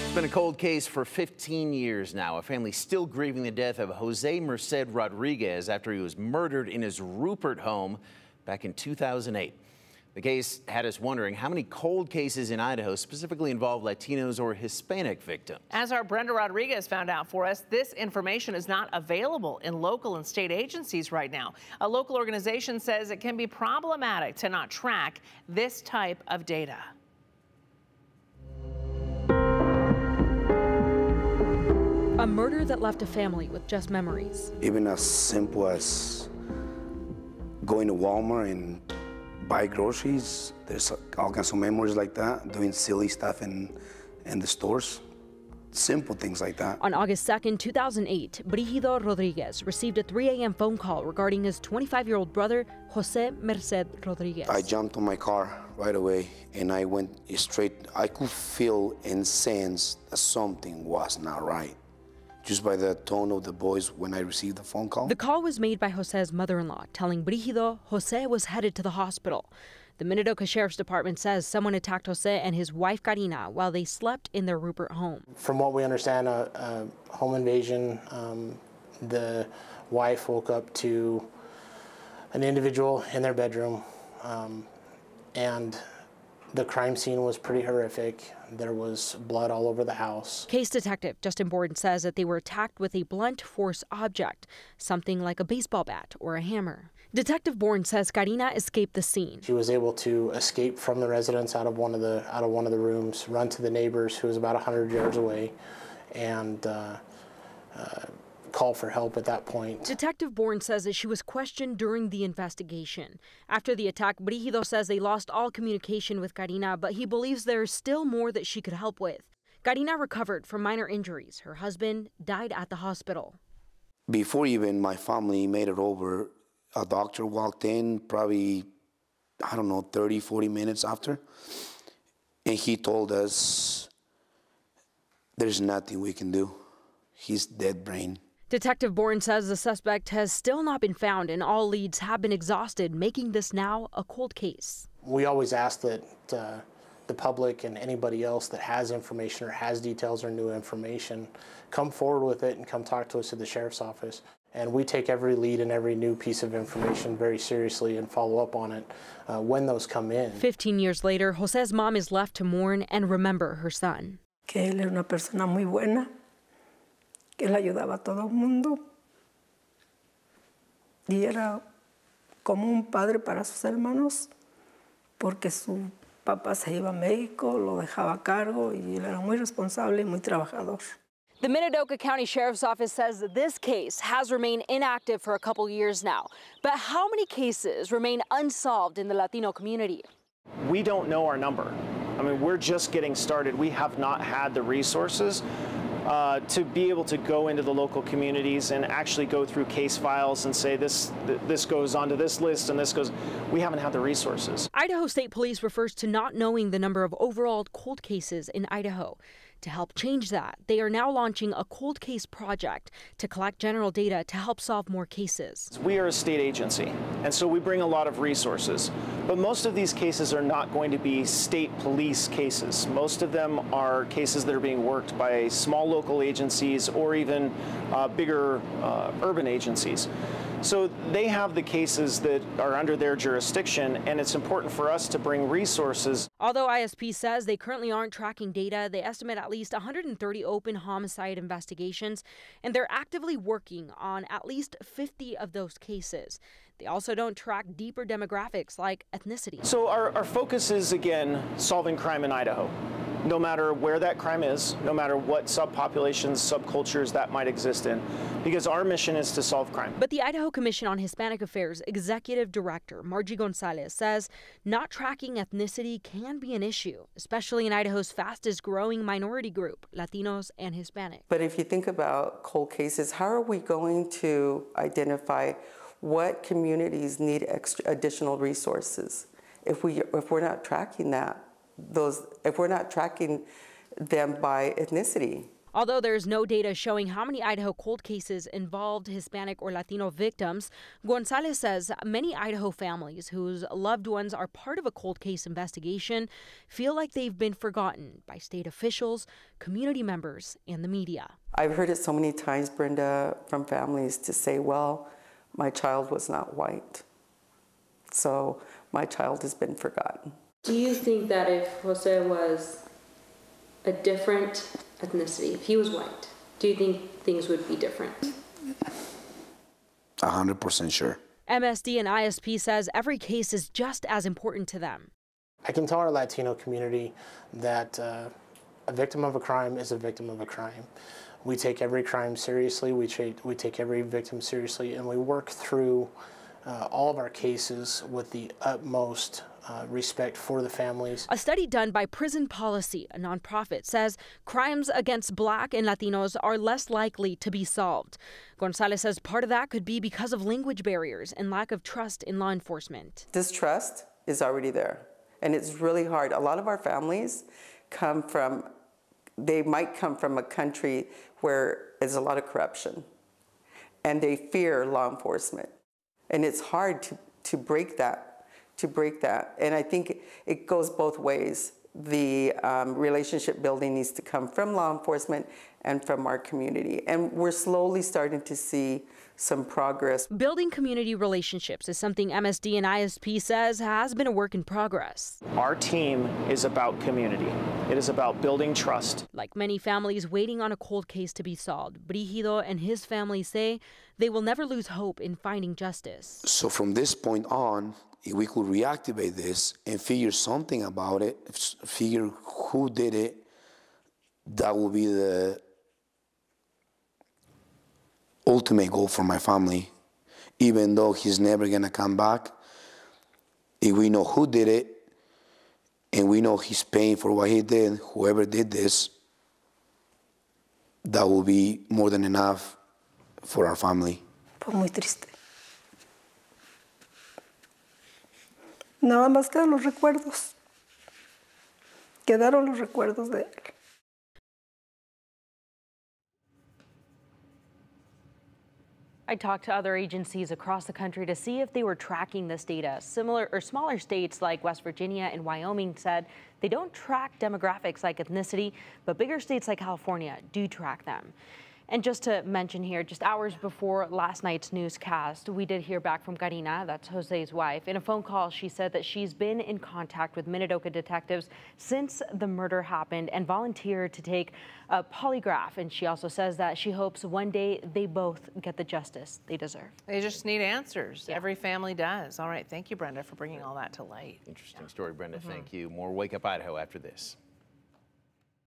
It's been a cold case for 15 years now. A family still grieving the death of Jose Merced Rodriguez after he was murdered in his Rupert home back in 2008. The case had us wondering how many cold cases in Idaho specifically involve Latinos or Hispanic victims. As our Brenda Rodriguez found out for us, this information is not available in local and state agencies right now. A local organization says it can be problematic to not track this type of data. A murder that left a family with just memories. Even as simple as going to Walmart and buy groceries, there's all kinds of memories like that, doing silly stuff in the stores. Simple things like that. On August 2nd, 2008, Brigido Rodriguez received a 3 a.m. phone call regarding his 25-year-old brother, Jose Merced Rodriguez. I jumped on my car right away and I went straight. I could feel and sense that something was not right, just by the tone of the voice when I received the phone call. The call was made by Jose's mother-in-law, telling Brigido Jose was headed to the hospital. The Minidoka Sheriff's Department says someone attacked Jose and his wife Karina while they slept in their Rupert home. From what we understand, a home invasion. The wife woke up to an individual in their bedroom, and the crime scene was pretty horrific. There was blood all over the house. Case Detective Justin Borden says that they were attacked with a blunt force object, something like a baseball bat or a hammer. Detective Borden says Karina escaped the scene. She was able to escape from the residence out of one of the rooms, run to the neighbors who was about 100 yards away, and call for help at that point. Detective Bourne says that she was questioned during the investigation. After the attack, Brigido says they lost all communication with Karina, but he believes there is still more that she could help with. Karina recovered from minor injuries. Her husband died at the hospital. Before even my family made it over, a doctor walked in probably, 30, 40 minutes after, and he told us there's nothing we can do. He's dead brain. Detective Bourne says the suspect has still not been found and all leads have been exhausted, making this now a cold case. We always ask that the public and anybody else that has information or has details or new information come forward with it and come talk to us at the Sheriff's Office. And we take every lead and every new piece of information very seriously and follow up on it when those come in. 15 years later, Jose's mom is left to mourn and remember her son. Que él era una persona muy buena, que él ayudaba a todo el mundo y era como un padre para sus hermanos porque su papá se iba a México, lo dejaba a cargo y él era muy responsable y muy trabajador. The Minidoka County Sheriff's Office says that this case has remained inactive for a couple years now. But how many cases remain unsolved in the Latino community? We don't know our number. I mean, we're just getting started. We have not had the resources to be able to go into the local communities and actually go through case files and say this goes onto this list and this goes. We haven't had the resources. Idaho State Police refers to not knowing the number of overall cold cases in Idaho. To help change that, they are now launching a cold case project to collect general data to help solve more cases. We are a state agency, and so we bring a lot of resources. But most of these cases are not going to be state police cases. Most of them are cases that are being worked by small local agencies or even bigger urban agencies. So they have the cases that are under their jurisdiction, and it's important for us to bring resources. Although ISP says they currently aren't tracking data, they estimate at least 130 open homicide investigations, and they're actively working on at least 50 of those cases. They also don't track deeper demographics like ethnicity. So our focus is, again, solving crime in Idaho. No matter where that crime is, no matter what subpopulations, subcultures that might exist in, because our mission is to solve crime. But the Idaho Commission on Hispanic Affairs Executive Director Margie Gonzalez says not tracking ethnicity can be an issue, especially in Idaho's fastest growing minority group, Latinos and Hispanic. But if you think about cold cases, how are we going to identify what communities need additional resources if we're not tracking that? If we're not tracking them by ethnicity. Although there's no data showing how many Idaho cold cases involved Hispanic or Latino victims, Gonzalez says many Idaho families whose loved ones are part of a cold case investigation feel like they've been forgotten by state officials, community members, and the media. I've heard it so many times, Brenda, from families to say, well, my child was not white, so my child has been forgotten. Do you think that if Jose was a different ethnicity, if he was white, do you think things would be different? 100% sure. MSD and ISP says every case is just as important to them. I can tell our Latino community that a victim of a crime is a victim of a crime. We take every crime seriously, we take every victim seriously, and we work through all of our cases with the utmost respect for the families. A study done by Prison Policy, a nonprofit, says crimes against Black and Latinos are less likely to be solved. Gonzalez says part of that could be because of language barriers and lack of trust in law enforcement. Distrust is already there, and it's really hard. A lot of our families might come from a country where there's a lot of corruption, and they fear law enforcement. And it's hard to break that. And I think it goes both ways. The relationship building needs to come from law enforcement and from our community. And we're slowly starting to see some progress. Building community relationships is something MSD and ISP says has been a work in progress. Our team is about community. It is about building trust. Like many families waiting on a cold case to be solved, Brígido and his family say they will never lose hope in finding justice. So from this point on, if we could reactivate this and figure something about it, figure who did it, that will be the ultimate goal for my family. Even though he's never gonna come back, if we know who did it, and we know he's paying for what he did, whoever did this, that will be more than enough for our family. Fue muy triste. Nada más quedan los recuerdos. Quedaron los recuerdos de él. I talked to other agencies across the country to see if they were tracking this data. Smaller states like West Virginia and Wyoming said they don't track demographics like ethnicity, but bigger states like California do track them. And just to mention here, just hours before last night's newscast, we did hear back from Karina, that's Jose's wife. In a phone call, she said that she's been in contact with Minidoka detectives since the murder happened and volunteered to take a polygraph. And she also says that she hopes one day they both get the justice they deserve. They just need answers. Yeah. Every family does. All right. Thank you, Brenda, for bringing all that to light. Interesting story, Brenda. Thank you. More Wake Up Idaho after this.